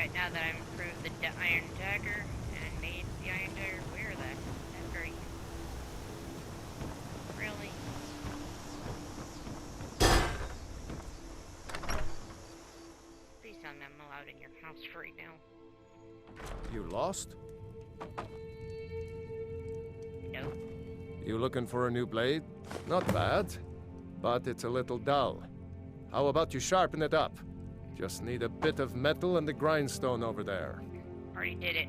Alright, now that I've improved the iron dagger and made the iron dagger, where the heck are you? Really? Please tell me I'm allowed in your house right now. You lost? No. You looking for a new blade? Not bad, but it's a little dull. How about you sharpen it up? Just need a bit of metal and the grindstone over there. Already did it.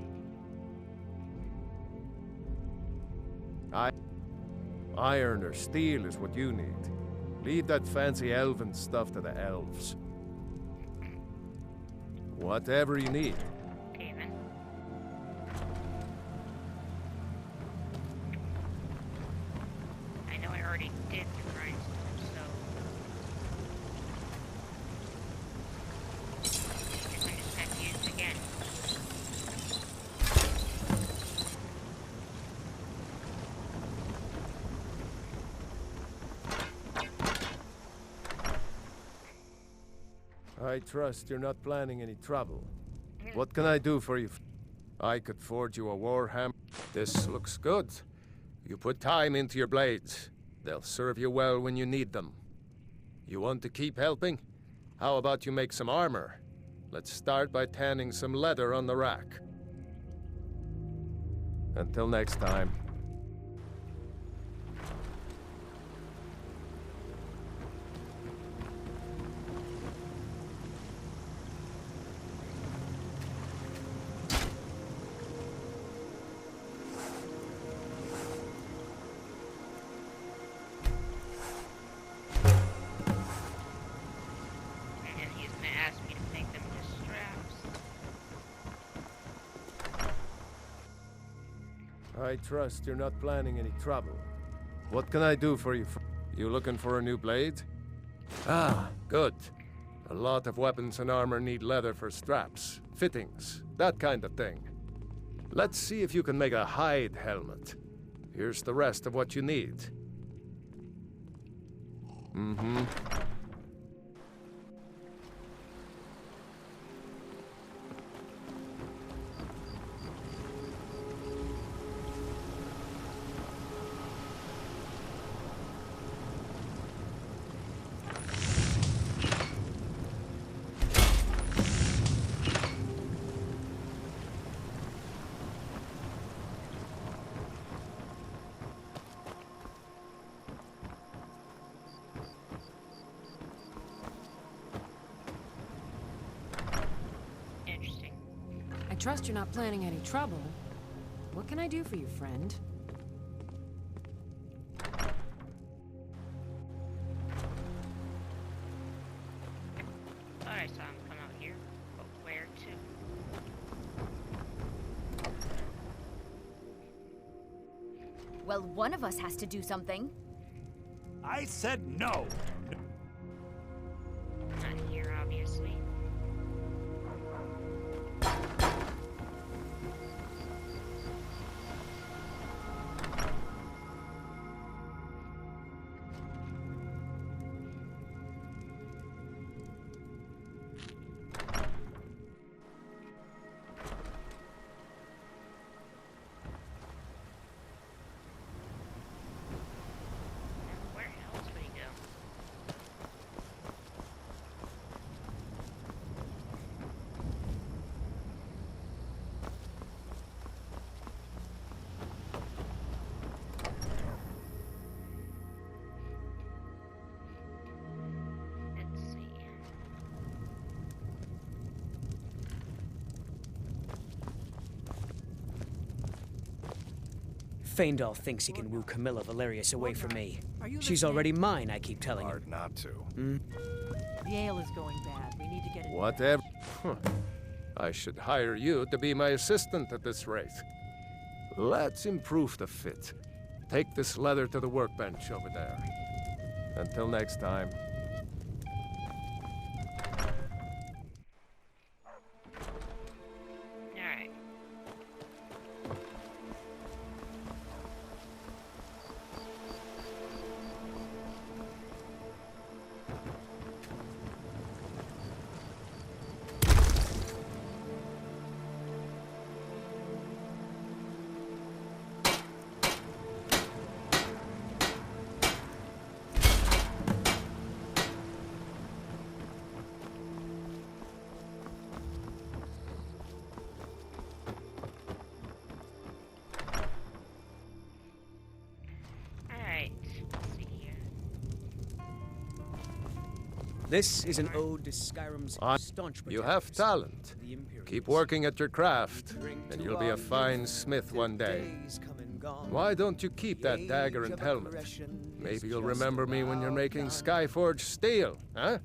Iron or steel is what you need. Leave that fancy elven stuff to the elves. Whatever you need. Okay then. I know I already did the grindstone, so I guess I'm just gonna have to use it again. I trust you're not planning any trouble. What can I do for you? I could forge you a warhammer. This looks good. You put time into your blades. They'll serve you well when you need them. You want to keep helping? How about you make some armor? Let's start by tanning some leather on the rack. Until next time. And he's gonna ask me to make them into straps. I trust you're not planning any trouble. What can I do for you? You looking for a new blade? Ah, good. A lot of weapons and armor need leather for straps, fittings, that kind of thing. Let's see if you can make a hide helmet. Here's the rest of what you need. Mm-hmm. Interesting. I trust you're not planning any trouble. What can I do for you, friend? Thought I saw him come out here, but where to? Well, one of us has to do something. I said no. Not here, obviously. Where else would he go? Let's see. Faendal thinks he can woo Camilla Valerius away from me. She's already mine, I keep telling him. Hard not to. The ale is going bad. We need to get it. Whatever. Huh. I should hire you to be my assistant at this rate. Let's improve the fit. Take this leather to the workbench over there. Until next time. Alright. This is an ode to Skyrim's staunch You protectors, have talent. the Imperials. Keep working at your craft, Drink and to you'll be our a fine youth, smith till one day. days come and gone. Why don't you keep The that dagger age and of helmet? aggression Maybe is you'll just remember me when you're about making done. Skyforge steel, huh?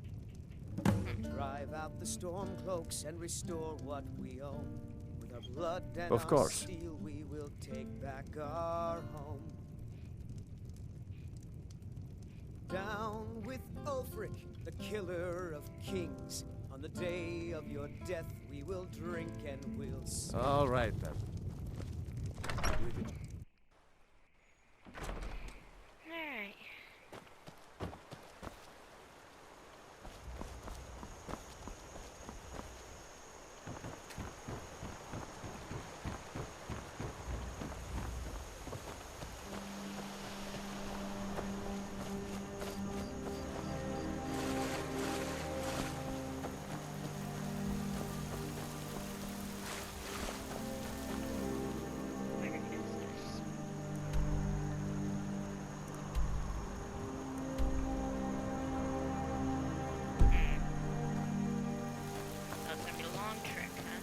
Drive out the storm cloaks and restore what we own. With our blood and Of our course. steel, we will take back our home. Down with Ulfric, the killer of kings. On the day of your death, we will drink and we'll sing. All right, then. Alright. Where is this? Oh, it's gonna be a long trek, huh?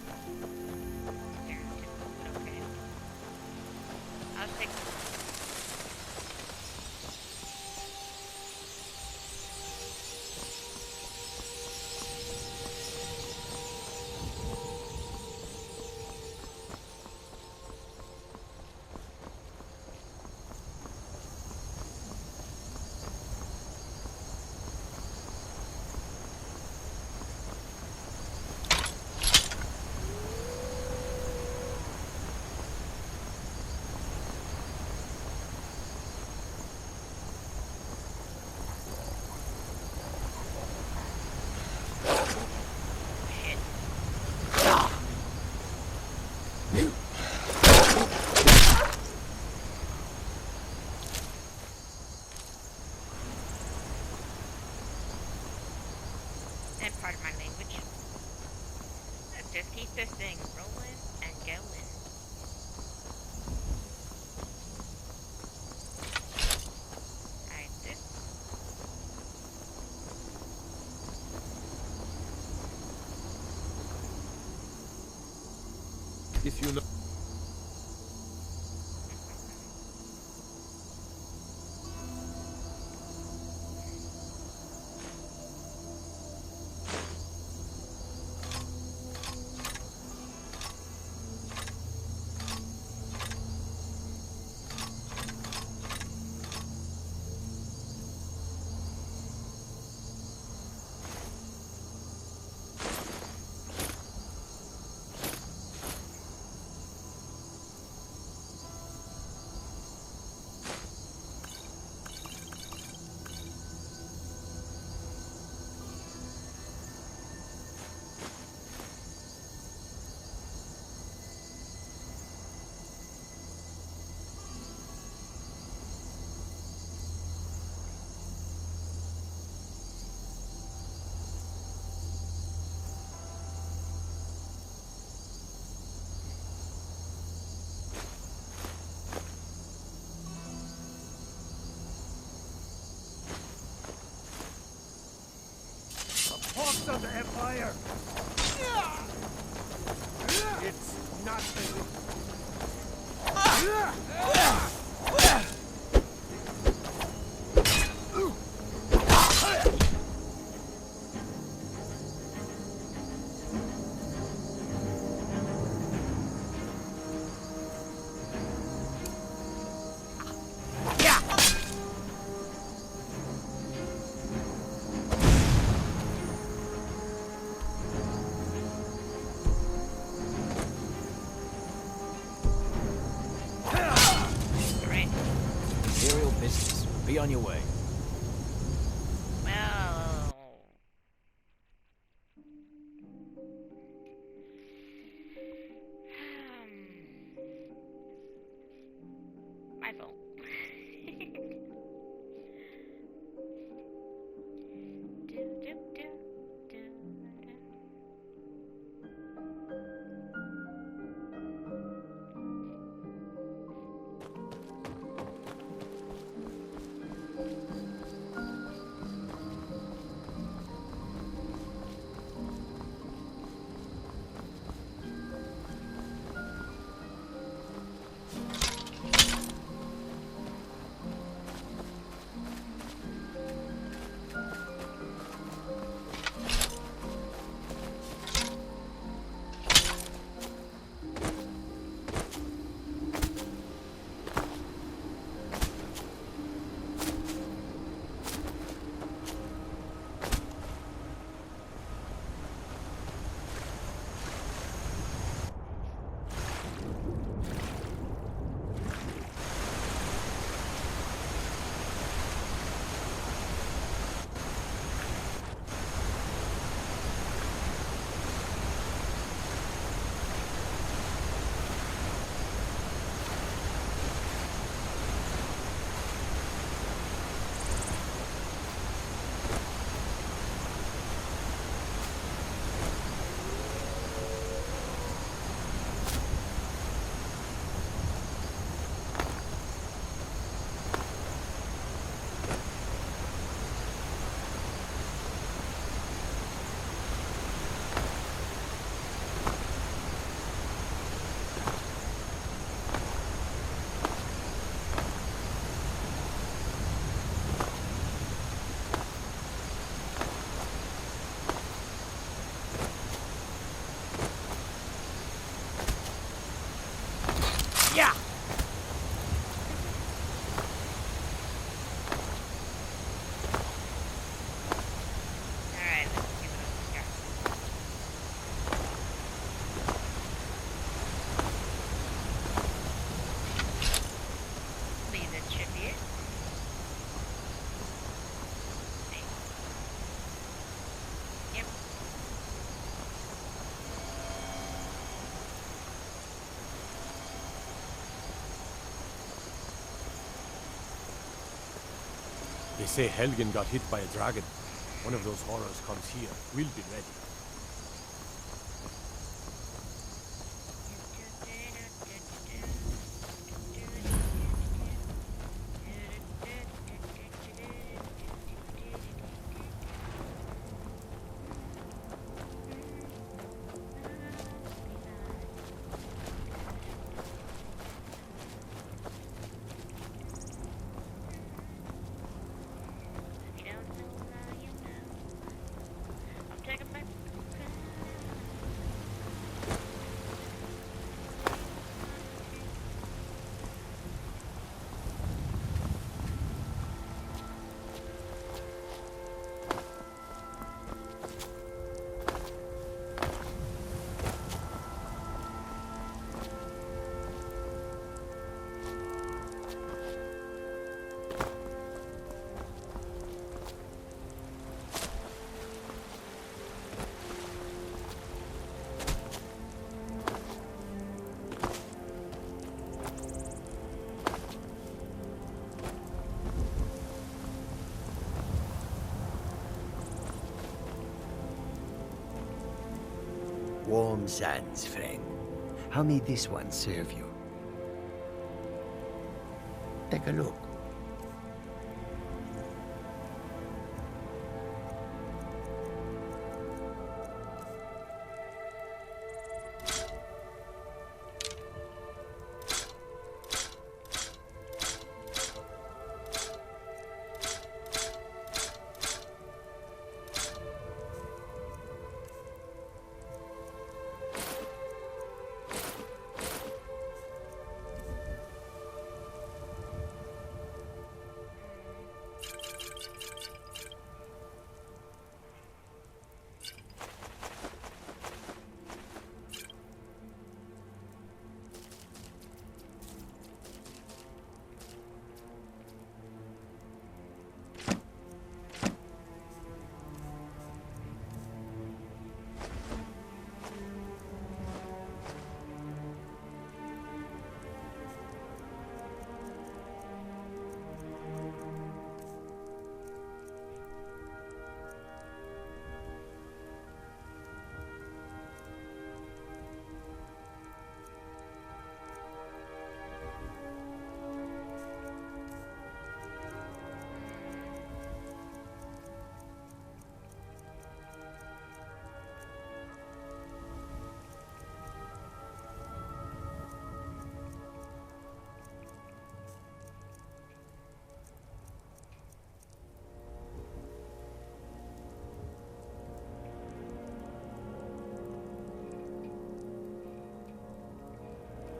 Stereotypical, okay. I'll take shit. And pardon my language. Let's just keep this thing rolling and going. Alright, this. If you know. Hawks of the Empire! It's nothing. Right. Imperial business. Be on your way. Well. My fault. Do, do, do, do, do. say Helgen got hit by a dragon. One of those horrors comes here. We'll be ready. Warm sands, friend. How may this one serve you? Take a look.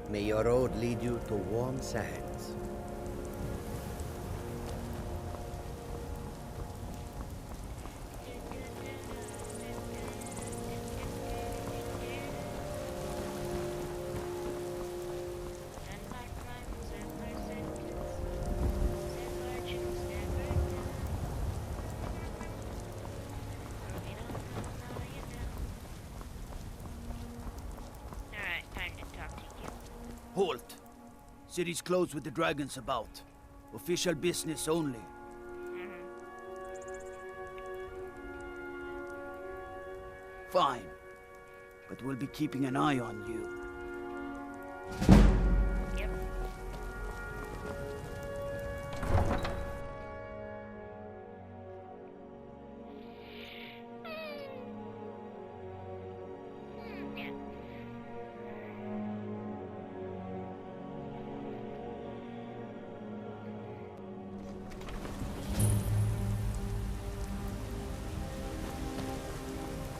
May your road lead you to warm sands. Halt! City's closed with the dragons about. Official business only. Fine. But we'll be keeping an eye on you. Yep. Yeah.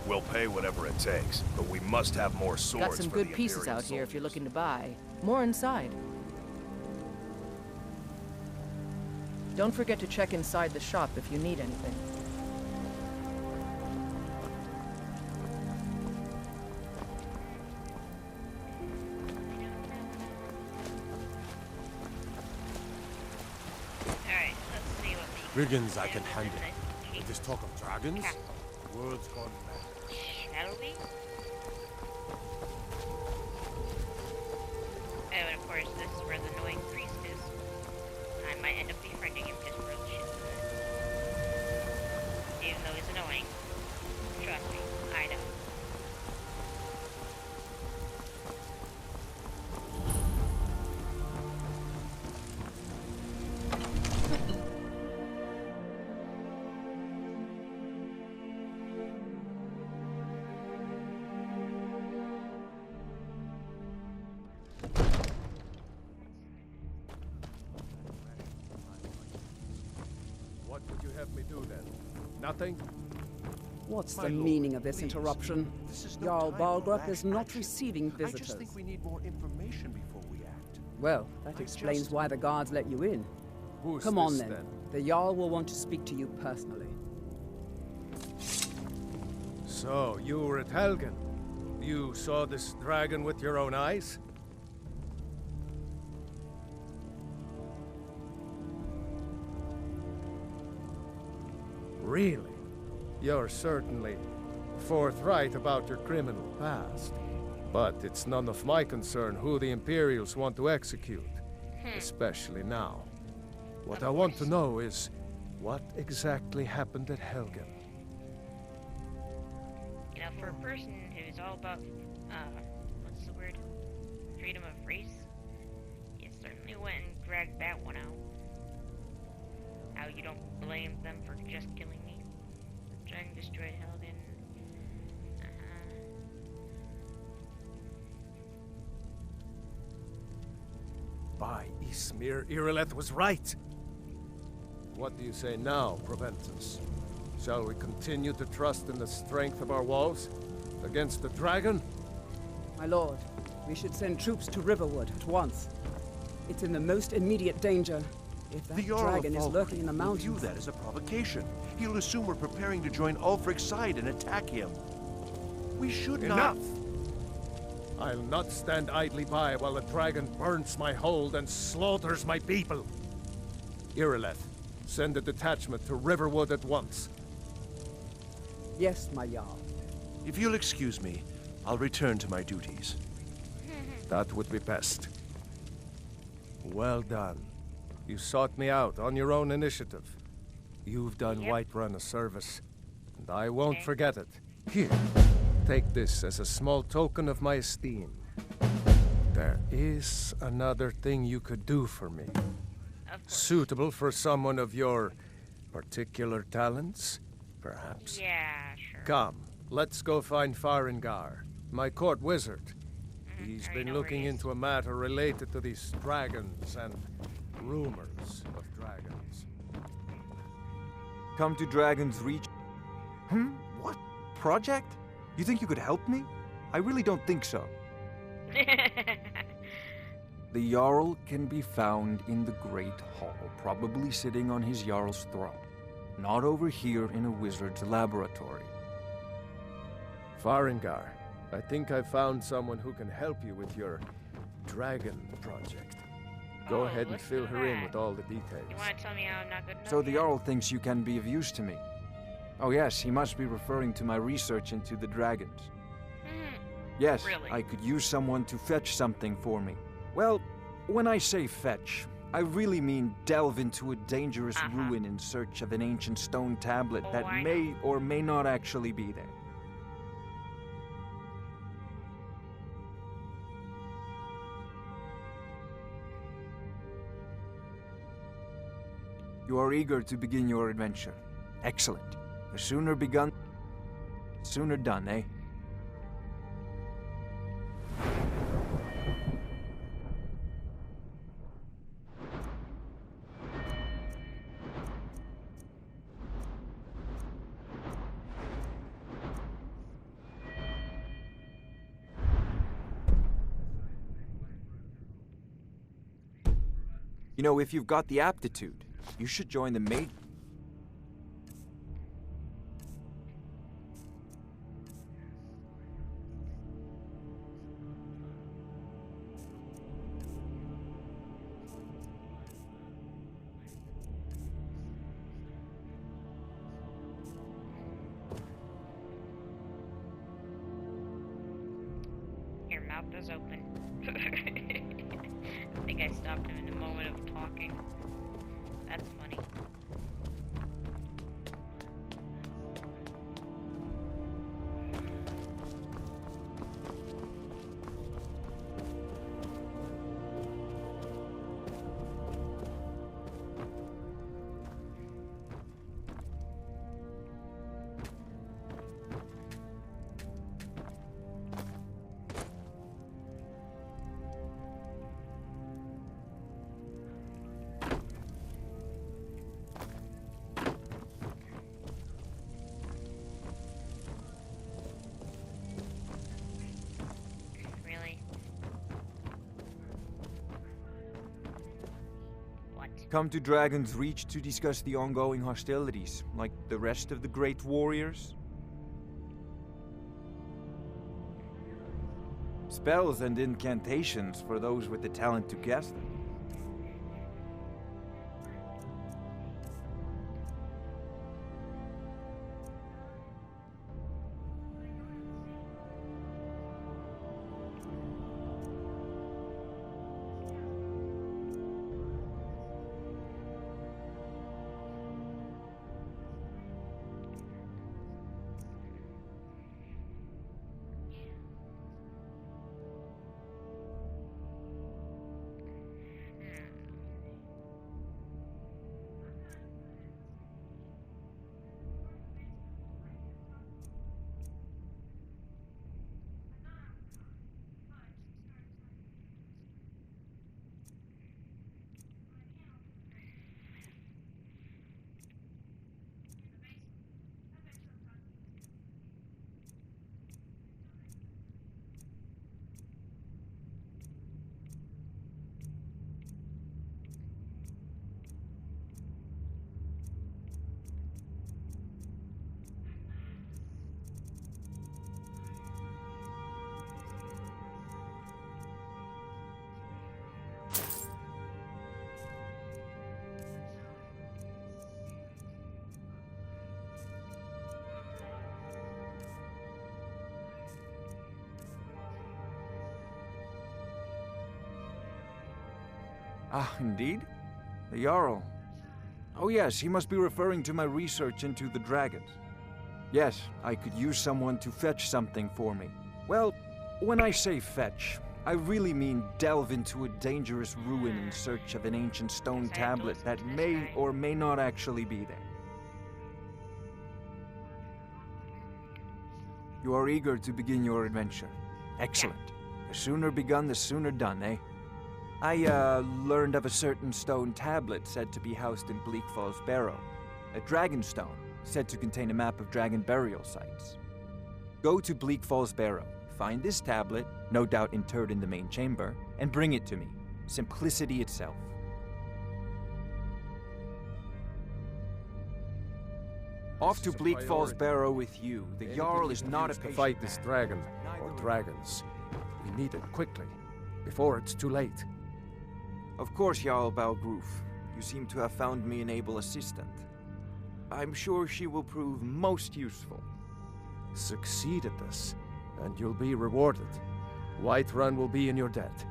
We'll pay whatever it takes, but we must have more swords. Got some for good the pieces Imperial out here if you're soldiers. looking to buy. More inside. Don't forget to check inside the shop if you need anything. Alright, let's see what we Brigands I can do handle. in this With this talk of dragons? Castle. The world's gone mad. That'll be. Oh, and of course, this is where the annoying priest is. I might end up befriending him just for the shit of it. even though he's annoying. Trust me, I know. What would you have me do then? Nothing? What's My the lord, meaning of this please. interruption? This is no Jarl time for Balgruuf rash is not action. receiving I visitors. just think we need more information before we act. Well, that I explains just- why the guards let you in. Who's Come on this, then. The Jarl will want to speak to you personally. So, you were at Helgen. You saw this dragon with your own eyes? Really? You're certainly forthright about your criminal past. But it's none of my concern who the Imperials want to execute. Especially now. What I want to know is, what exactly happened at Helgen? You know, for a person who's all about, what's the word? Freedom of race? You certainly went and dragged that one out. How you don't blame them for just killing me. The dragon destroyed Helgen. By Ysmir, Irileth was right! What do you say now, Proventus? Shall we continue to trust in the strength of our walls? Against the dragon? My lord, we should send troops to Riverwood at once. It's in the most immediate danger. If that The Jarl dragon of is lurking in the Falkreath will mountains... view that as a provocation. He'll assume we're preparing to join Ulfric's side and attack him. We should Enough! not... I'll not stand idly by while the dragon burns my hold and slaughters my people. Irileth, send a detachment to Riverwood at once. Yes, my Jarl. If you'll excuse me, I'll return to my duties. That would be best. Well done. You sought me out on your own initiative. You've done Whiterun a service, and I won't forget it. Here, take this as a small token of my esteem. There is another thing you could do for me. Suitable for someone of your particular talents, perhaps. Yeah, sure. Come, let's go find Farengar, my court wizard. He's been looking into a matter related to these dragons and rumors of dragons. Come to Dragon's Reach. What? Project? You think you could help me? I really don't think so. The Jarl can be found in the Great Hall, probably sitting on his Jarl's throne. Not over here in a wizard's laboratory. Farengar, I think I found someone who can help you with your dragon project. Go ahead and fill her in with all the details. You want to tell me how I'm not good enough? So the Jarl thinks you can be of use to me. Oh yes, he must be referring to my research into the dragons. Yes, Really? I could use someone to fetch something for me. Well, when I say fetch, I really mean delve into a dangerous ruin in search of an ancient stone tablet that I may or may not actually be there. You are eager to begin your adventure. Excellent. The sooner begun, sooner done, eh? You know, if you've got the aptitude, you should join the maid. Your mouth is open. I think I stopped him in the moment of talking. That's funny. Come to Dragon's Reach to discuss the ongoing hostilities, like the rest of the great warriors? Spells and incantations for those with the talent to cast them. Ah, indeed? The Jarl. Oh yes, he must be referring to my research into the dragons. Yes, I could use someone to fetch something for me. Well, when I say fetch, I really mean delve into a dangerous ruin in search of an ancient stone tablet that may or may not actually be there. You are eager to begin your adventure. Excellent. The sooner begun, the sooner done, eh? I learned of a certain stone tablet said to be housed in Bleak Falls Barrow. A dragon stone, said to contain a map of dragon burial sites. Go to Bleak Falls Barrow, find this tablet, no doubt interred in the main chamber, and bring it to me. Simplicity itself. Off to Bleak Falls Barrow with you. The Jarl is not a patient to fight this dragon, or dragons. We need it quickly, before it's too late. Of course, Jarl Balgruf. You seem to have found me an able assistant. I'm sure she will prove most useful. Succeed at this, and you'll be rewarded. Whiterun will be in your debt.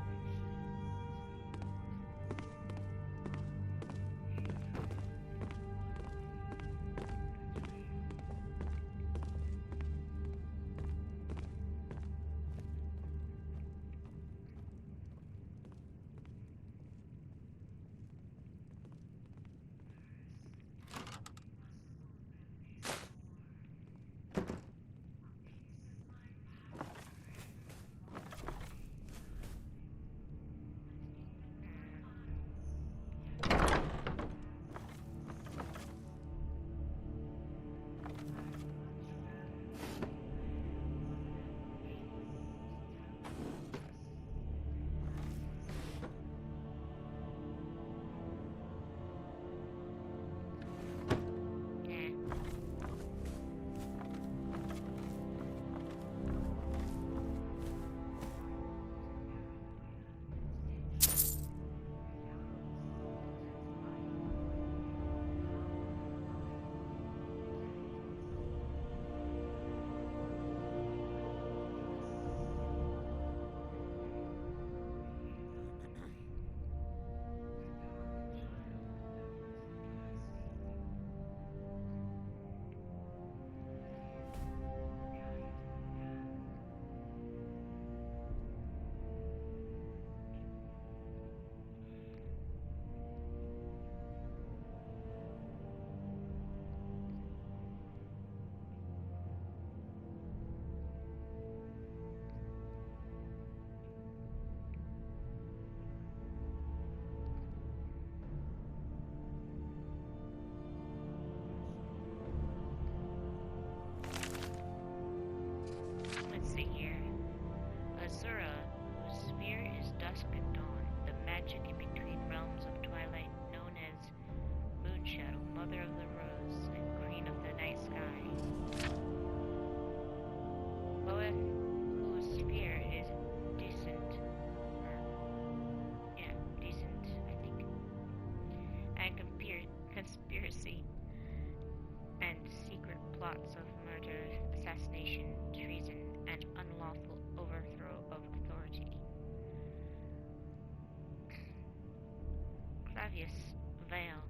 Clavius Vile,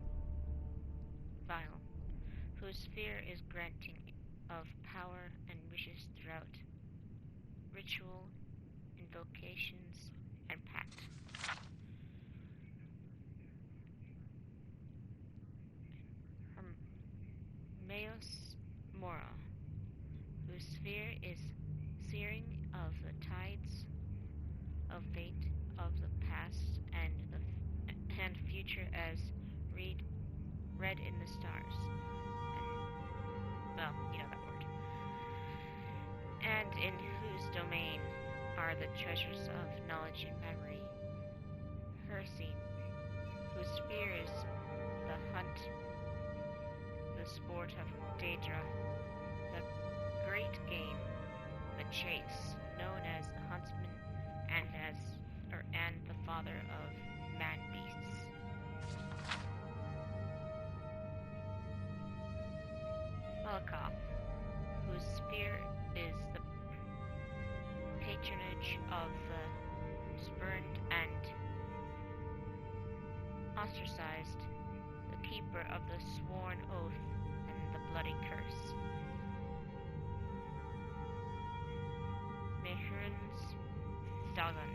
whose sphere is granting of power and wishes throughout ritual, invocations, and pact. Hermeos Mora, whose sphere is searing of the tides of fate of the past and future as read in the stars. And, well, you know that word. And in whose domain are the treasures of knowledge and memory. Hersine, whose sphere is the hunt, the sport of Daedra, the great game, the chase, known as the huntsman and the father of mad beasts. Malakoff, whose sphere is the patronage of the spurned and ostracized, the keeper of the sworn oath and the bloody curse. Mehrunes Dagon,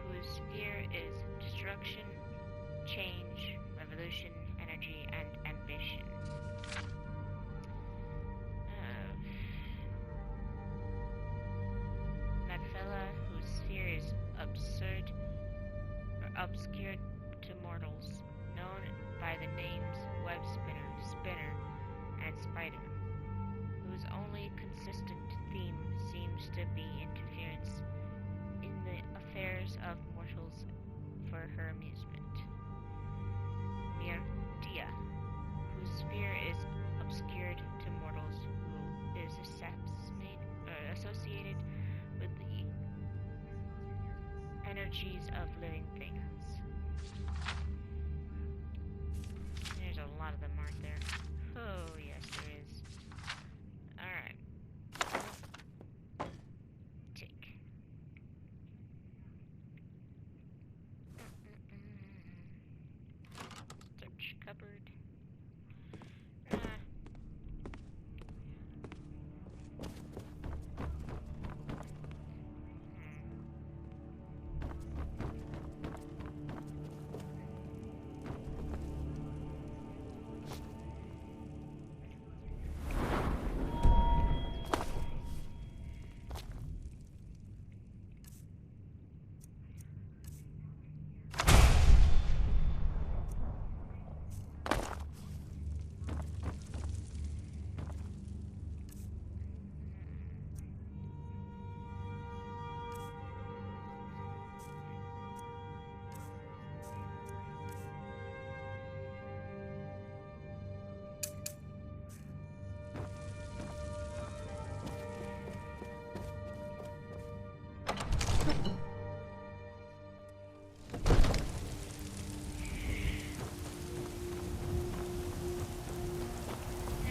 whose sphere is destruction, change, revolution, energy, and ambition. Magfella, whose sphere is obscured to mortals, known by the names Web Spinner, and Spider, whose only consistent theme seems to be interference in the affairs of mortals for her amusement. Myrtia, whose sphere is obscured to mortals, who is associated with the energies of living things. There's a lot of them, aren't there? Oh, yes, there is. Alright. Tick. Search cupboard.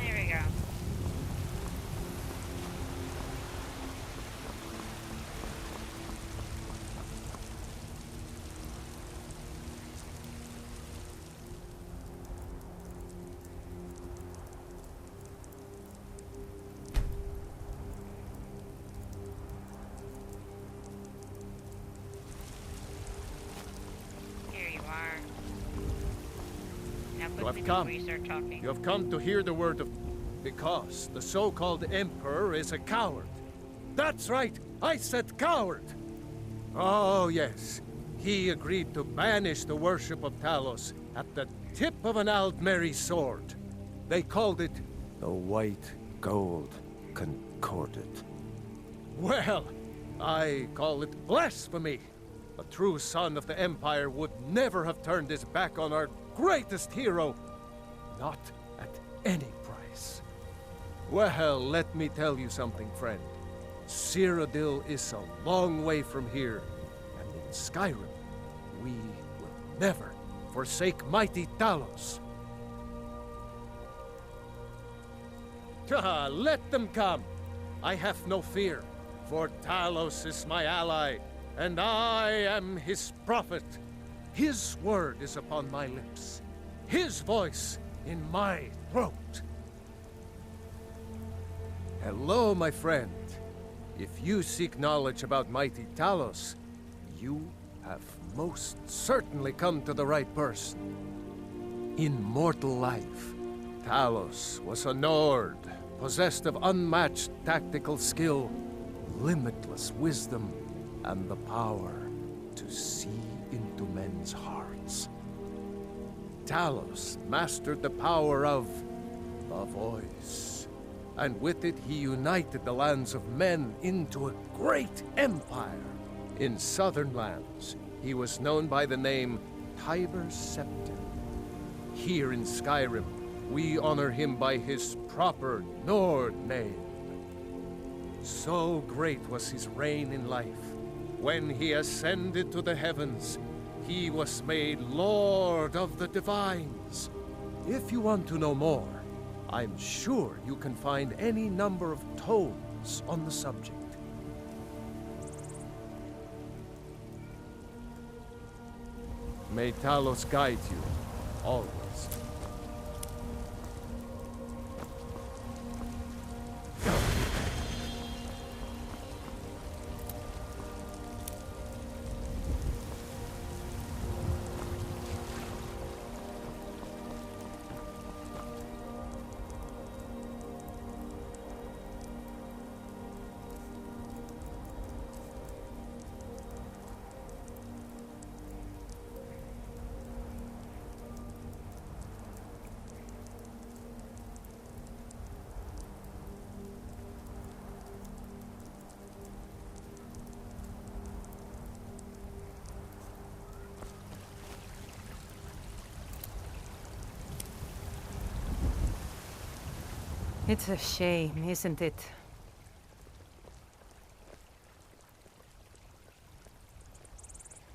There we go. Here you are. Now You put have me come. before you start talking. You have come to hear the word of... Because the so-called Emperor is a coward. That's right, I said coward! Oh, yes. He agreed to banish the worship of Talos at the tip of an Aldmeri sword. They called it the White Gold Concordat. Well, I call it blasphemy. A true son of the Empire would never have turned his back on our greatest hero. Not at any price. Well, let me tell you something, friend. Cyrodiil is a long way from here, and in Skyrim, we will never forsake mighty Talos. Let them come. I have no fear, for Talos is my ally, and I am his prophet. His word is upon my lips. His voice in my throat. Hello, my friend. If you seek knowledge about mighty Talos, you have most certainly come to the right person. In mortal life, Talos was a Nord, possessed of unmatched tactical skill, limitless wisdom, and the power to see into men's hearts. Talos mastered the power of the voice, and with it he united the lands of men into a great empire. In southern lands, he was known by the name Tiber Septim. Here in Skyrim, we honor him by his proper Nord name. So great was his reign in life. When he ascended to the heavens, he was made Lord of the Divines. If you want to know more, I'm sure you can find any number of tomes on the subject. May Talos guide you, always. It's a shame, isn't it?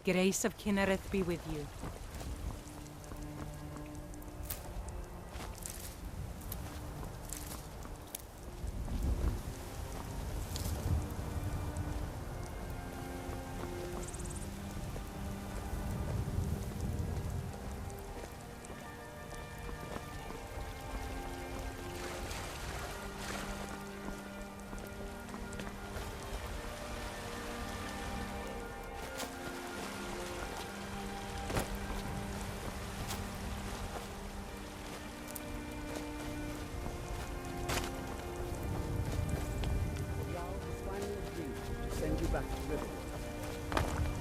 Grace of Kynareth be with you.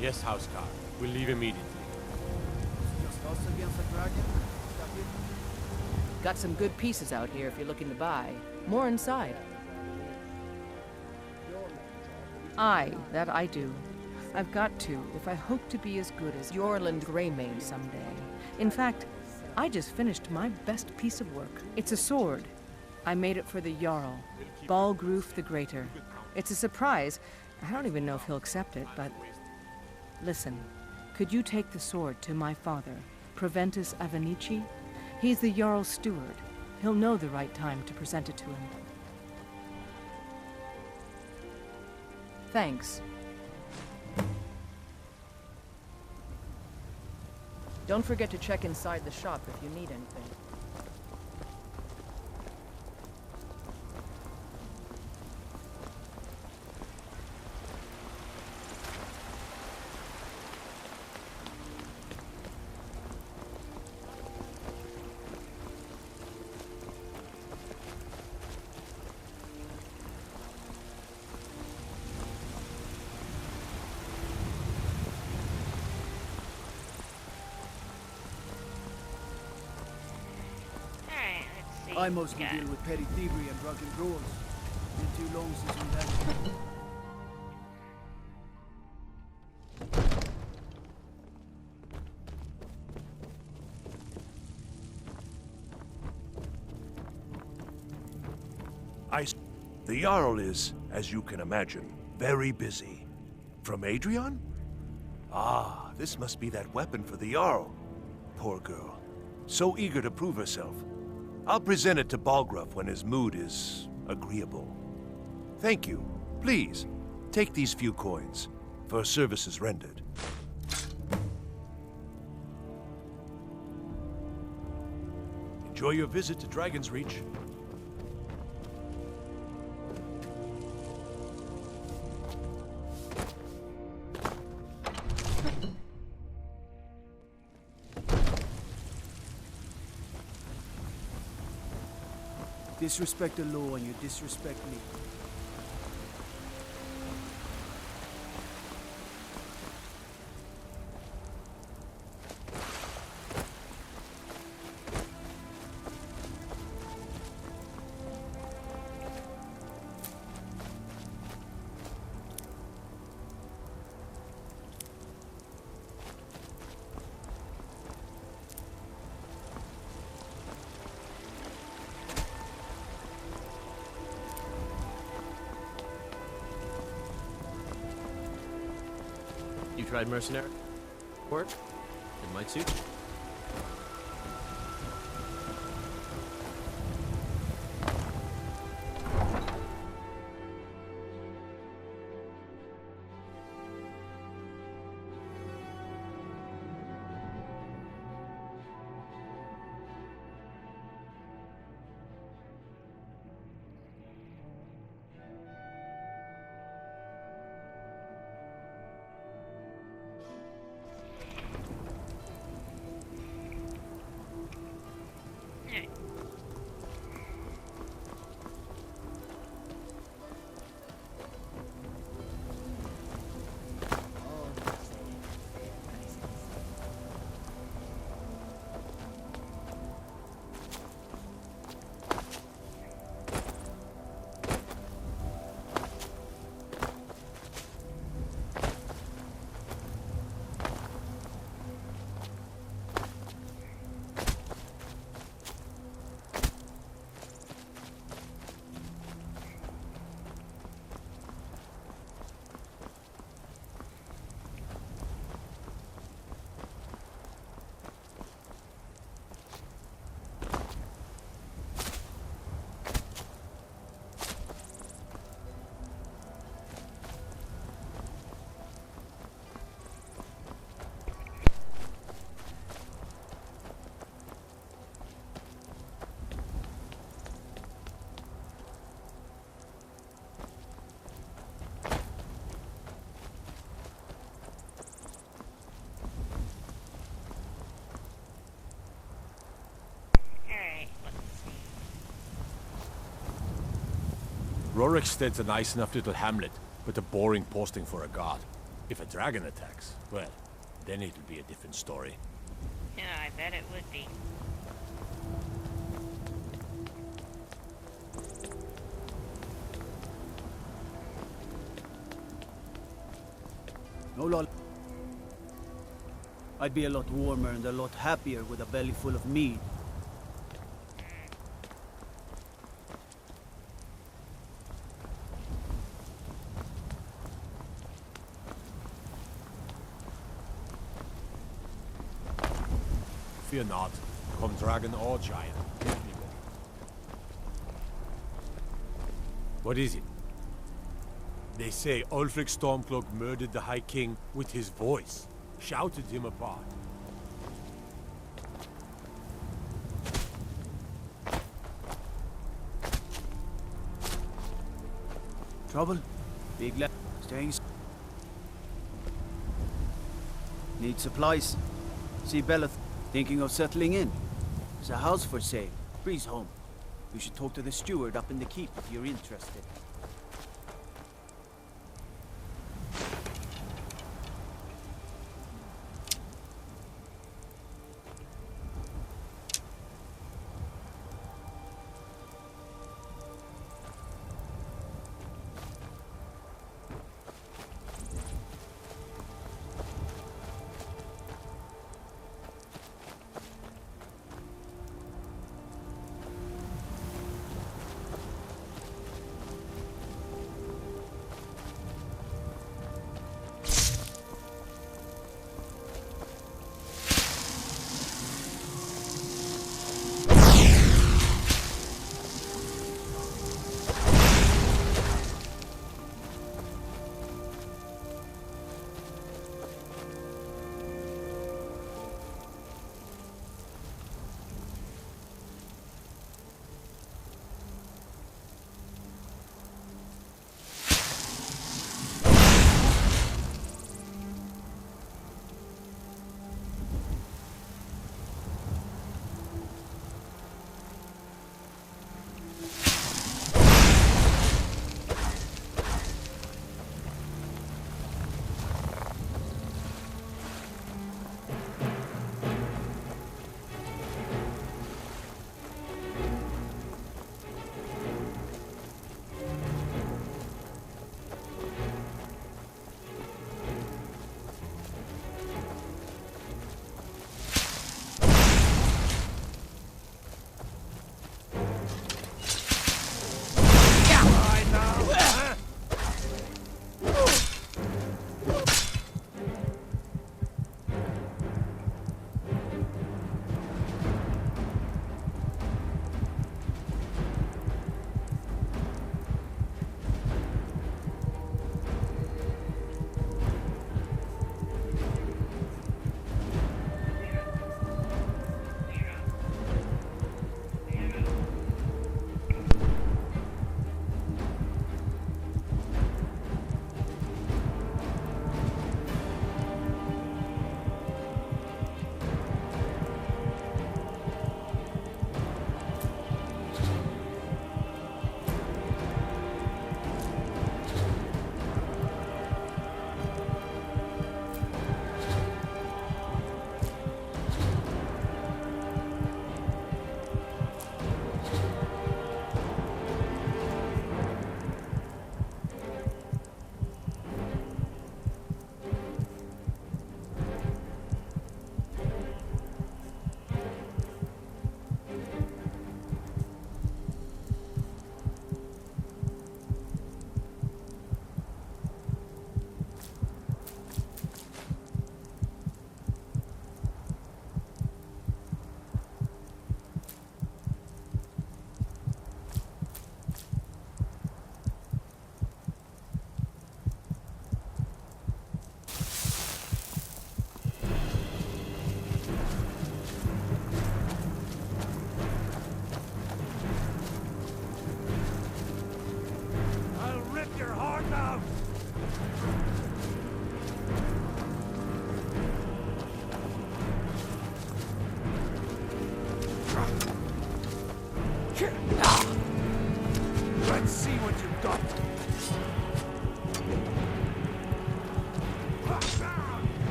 Yes, Housecar. We'll leave immediately. Got some good pieces out here if you're looking to buy. More inside. Aye, that I do. I've got to, if I hope to be as good as Yorland Greymane someday. In fact, I just finished my best piece of work. It's a sword. I made it for the Jarl, Balgruf the Greater. It's a surprise. I don't even know if he'll accept it, but... Listen, could you take the sword to my father, Proventus Avenici? He's the Jarl's steward. He'll know the right time to present it to him. Thanks. Don't forget to check inside the shop if you need anything. I mostly deal with petty thievery and drunken brawls. Been too long since we've had it. The Jarl is, as you can imagine, very busy. From Adrian? Ah, this must be that weapon for the Jarl. Poor girl. So eager to prove herself. I'll present it to Balgruf when his mood is agreeable. Thank you. Please, take these few coins for services rendered. Enjoy your visit to Dragon's Reach. Disrespect the law and you disrespect me. You tried mercenary work? It might suit you. Rorikstead's a nice enough little hamlet, but a boring posting for a god. If a dragon attacks, well, then it'll be a different story. Yeah, I bet it would be. No lol. I'd be a lot warmer and a lot happier with a belly full of mead. Fear not, come dragon or giant. What is it? They say Ulfric Stormcloak murdered the High King with his voice, shouted him apart. Trouble? Big lad. Staying. Need supplies. See Beleth. Thinking of settling in. There's a house for sale. Breeze home. You should talk to the steward up in the keep if you're interested.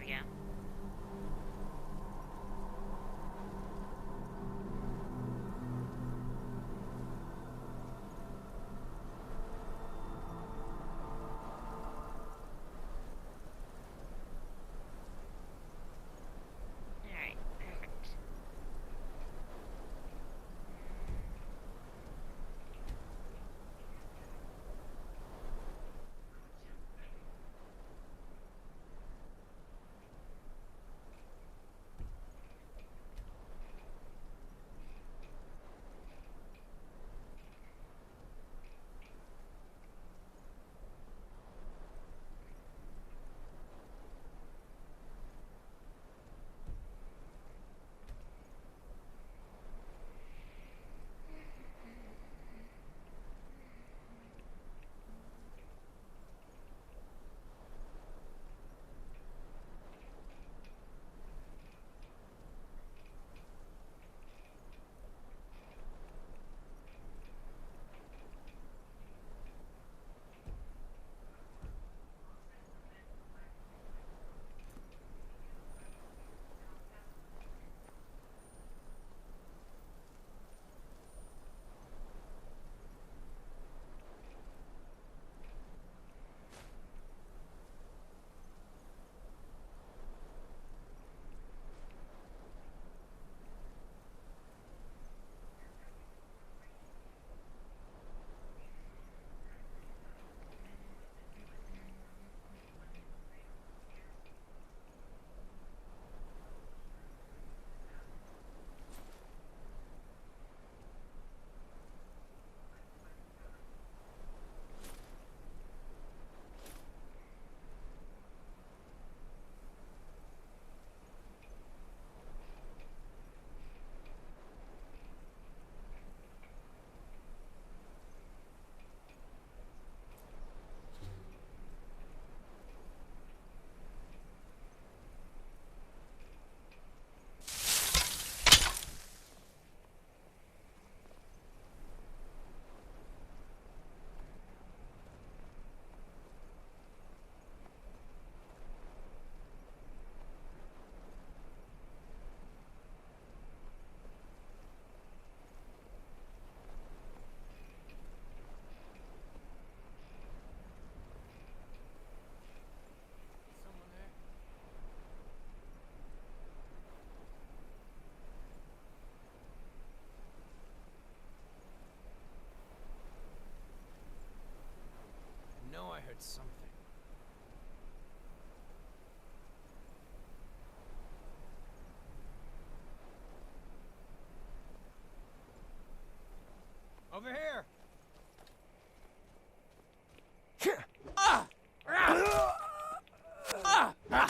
we go. Alright, perfect. No, I heard something. Over here! Ah! Ah! Ah! Ah!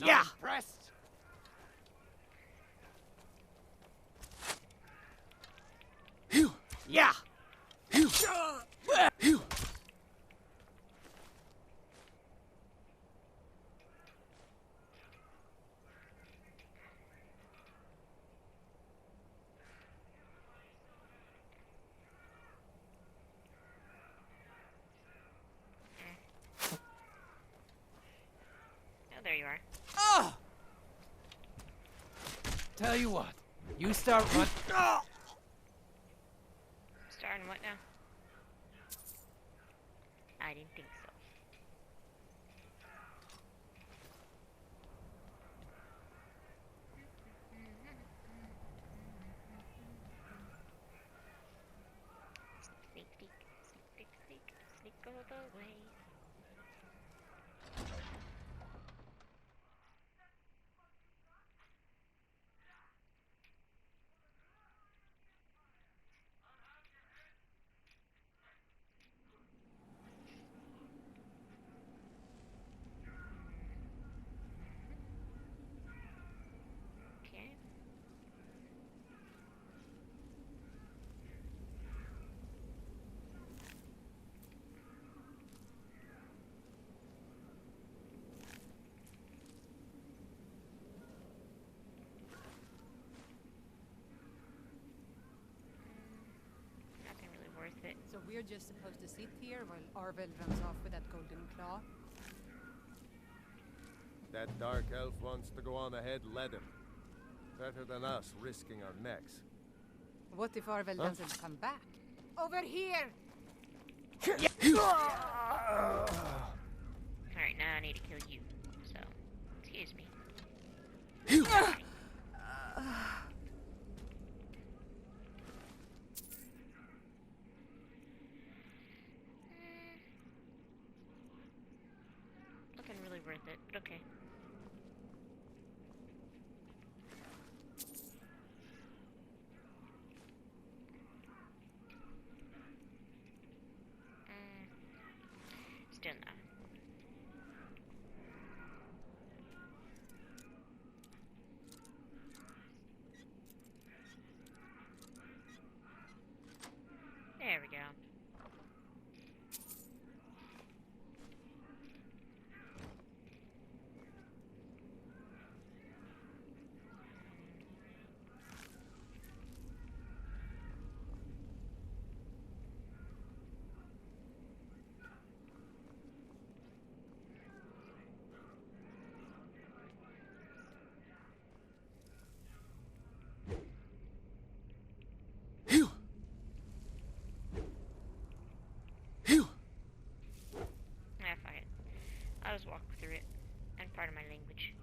Yeah. Impressed. Yeah. Oh, there you are. Ah! Tell you what, you start run. Starting what now? I didn't think so. Sneak peek, sneak peek, sneak all the way. Okay. Nothing really worth it. So we're just supposed to sit here while Arvel runs off with that golden claw? That dark elf wants to go on ahead, let him. Better than us risking our necks. What if Arvel doesn't come back? Over here! Alright, now I need to kill you. So, excuse me. Looking really worth it, but okay. Still not. There we go. Ah, fuck it. I'll just walk through it. And pardon my language.